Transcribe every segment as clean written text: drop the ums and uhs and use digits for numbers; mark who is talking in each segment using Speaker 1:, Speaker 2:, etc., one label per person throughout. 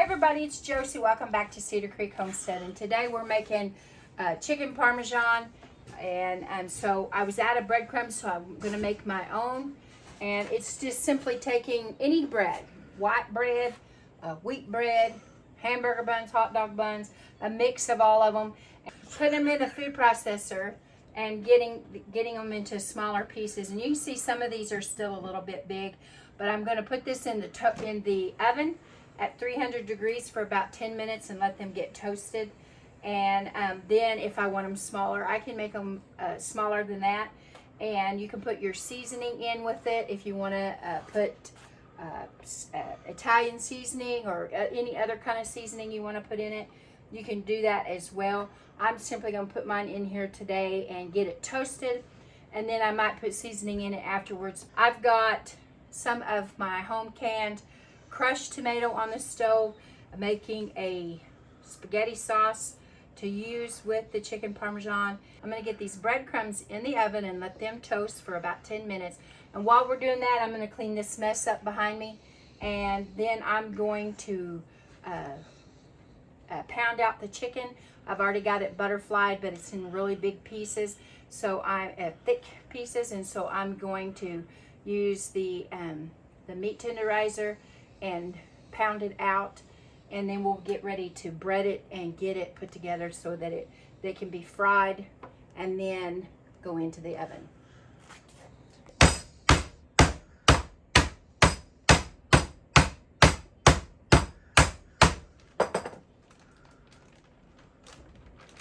Speaker 1: Hey everybody, it's Josie. Welcome back to Cedar Creek Homestead, and today we're making chicken Parmesan. And so I was out of breadcrumbs, so I'm going to make my own. And it's just simply taking any bread, white bread, wheat bread, hamburger buns, hot dog buns, a mix of all of them, and put them in a food processor and getting them into smaller pieces. And you can see some of these are still a little bit big, but I'm going to put this in the oven at 300 degrees for about 10 minutes and let them get toasted. And then if I want them smaller, I can make them smaller than that. And you can put your seasoning in with it if you want to put Italian seasoning or any other kind of seasoning you want to put in it. You can do that as well. I'm simply going to put mine in here today and get it toasted. And then I might put seasoning in it afterwards. I've got some of my home canned crushed tomato on the stove, making a spaghetti sauce to use with the chicken Parmesan. I'm going to get these breadcrumbs in the oven and let them toast for about 10 minutes. And while we're doing that, I'm going to clean this mess up behind me. And then I'm going to pound out the chicken. I've already got it butterflied, but it's in really big pieces. So thick pieces, and so I'm going to use the meat tenderizer and pound it out, and then we'll get ready to bread it and get it put together so that they can be fried and then go into the oven.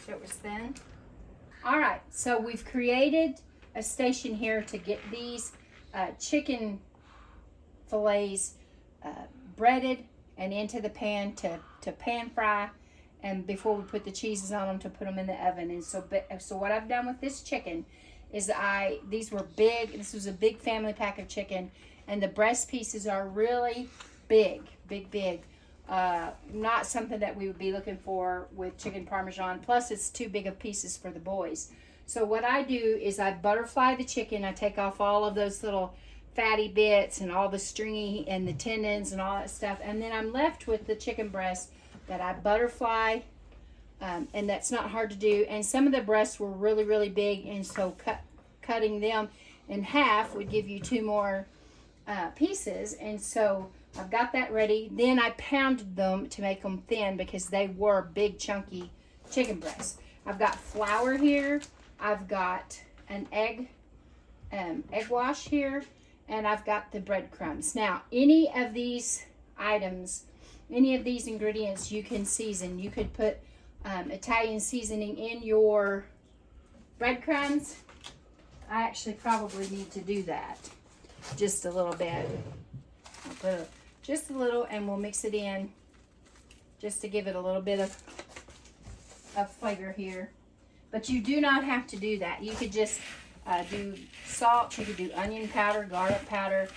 Speaker 1: So it was thin. All right, so we've created a station here to get these chicken fillets breaded and into the pan to pan fry, and before we put the cheeses on them to put them in the oven. And so what I've done with this chicken is these were big. This was a big family pack of chicken, and the breast pieces are really big. Not something that we would be looking for with chicken Parmesan. Plus, it's too big of pieces for the boys. So what I do is I butterfly the chicken. I take off all of those little fatty bits and all the stringy and the tendons and all that stuff, and then I'm left with the chicken breast that I butterfly, and that's not hard to do. And some of the breasts were really big, and so cutting them in half would give you 2 more pieces. And so I've got that ready. Then I pounded them to make them thin because they were big chunky chicken breasts. I've got flour here, I've got an egg wash here, and I've got the breadcrumbs. Now, any of these items, any of these ingredients you can season. You could put Italian seasoning in your breadcrumbs. I actually probably need to do that just a little bit. I'll put just a little, and we'll mix it in just to give it a little bit of flavor here. But you do not have to do that. You could just do salt, you could do onion powder, garlic powder.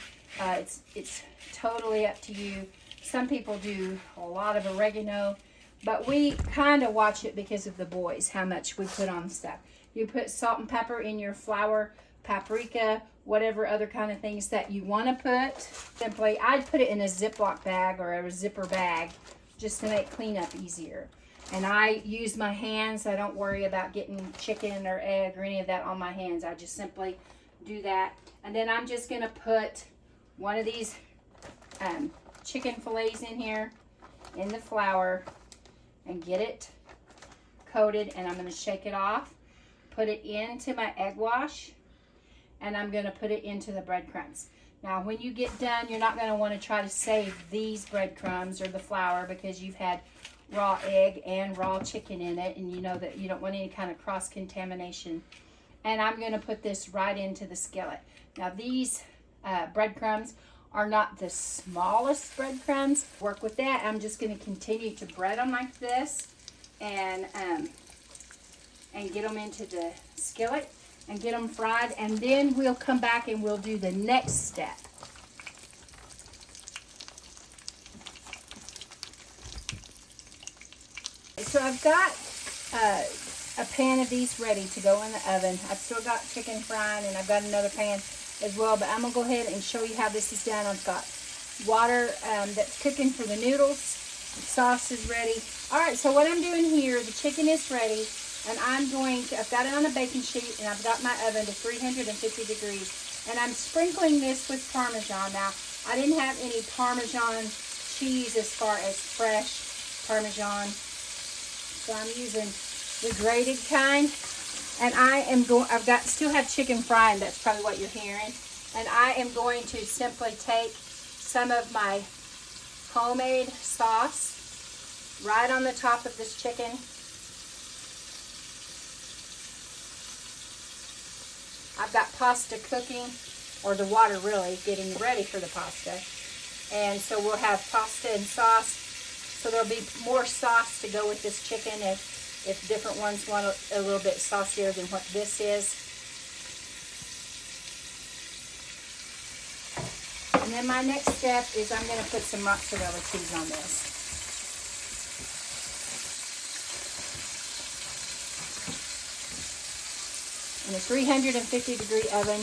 Speaker 1: It's totally up to you. Some people do a lot of oregano, but we kind of watch it because of the boys, how much we put on stuff. You put salt and pepper in your flour, paprika, whatever other kind of things that you want to put. Simply, I'd put it in a Ziploc bag or a zipper bag just to make cleanup easier. And I use my hands. I don't worry about getting chicken or egg or any of that on my hands. I just simply do that. And then I'm just going to put one of these chicken fillets in here in the flour and get it coated. And I'm going to shake it off, put it into my egg wash, and I'm going to put it into the breadcrumbs. Now, when you get done, you're not going to want to try to save these breadcrumbs or the flour because you've had raw egg and raw chicken in it, and you know that you don't want any kind of cross-contamination. And I'm going to put this right into the skillet. Now, these breadcrumbs are not the smallest breadcrumbs. Work with that. I'm just going to continue to bread them like this and get them into the skillet and get them fried, and then we'll come back and we'll do the next step. So I've got a pan of these ready to go in the oven. I've still got chicken frying, and I've got another pan as well, but I'm going to go ahead and show you how this is done. I've got water that's cooking for the noodles, The sauce is ready. All right, so what I'm doing here, the chicken is ready, and I've got it on a baking sheet, and I've got my oven to 350 degrees, and I'm sprinkling this with Parmesan. Now, I didn't have any Parmesan cheese as far as fresh Parmesan, so I'm using the grated kind, and still have chicken frying. That's probably what you're hearing, and I am going to simply take some of my homemade sauce right on the top of this chicken. I've got pasta cooking, or the water really, getting ready for the pasta. And so we'll have pasta and sauce. So there'll be more sauce to go with this chicken if different ones want a little bit saucier than what this is. And then my next step is I'm going to put some mozzarella cheese on this. In a 350 degree oven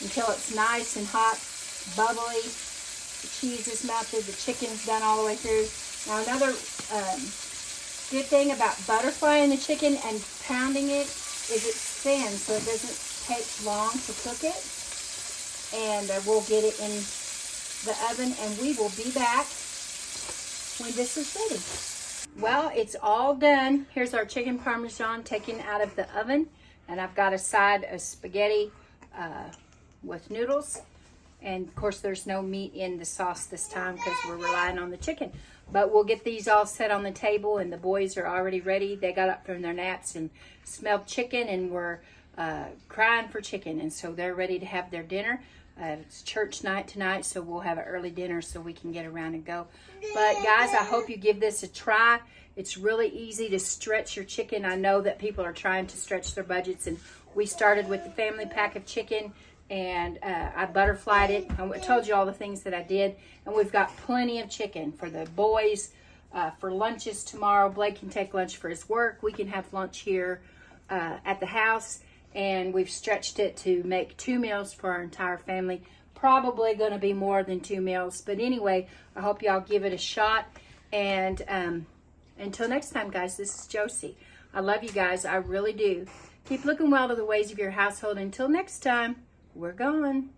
Speaker 1: until it's nice and hot, bubbly. The cheese is melted, the chicken's done all the way through. Now another good thing about butterflying the chicken and pounding it is it's thin, so it doesn't take long to cook it. And we'll get it in the oven, and we will be back when this is ready. Well, it's all done. Here's our chicken Parmesan taken out of the oven, and I've got a side of spaghetti with noodles. And of course there's no meat in the sauce this time because we're relying on the chicken. But we'll get these all set on the table, and the boys are already ready. They got up from their naps and smelled chicken and were crying for chicken, and so they're ready to have their dinner. It's church night tonight, so we'll have an early dinner so we can get around and go. But guys, I hope you give this a try. It's really easy to stretch your chicken. I know that people are trying to stretch their budgets, and we started with the family pack of chicken, and I butterflied it. I told you all the things that I did, and we've got plenty of chicken for the boys for lunches tomorrow. Blake can take lunch for his work. We can have lunch here at the house. And we've stretched it to make 2 meals for our entire family. Probably going to be more than 2 meals. But anyway, I hope y'all give it a shot. And until next time, guys, this is Josie. I love you guys. I really do. Keep looking well to the ways of your household. Until next time, we're gone.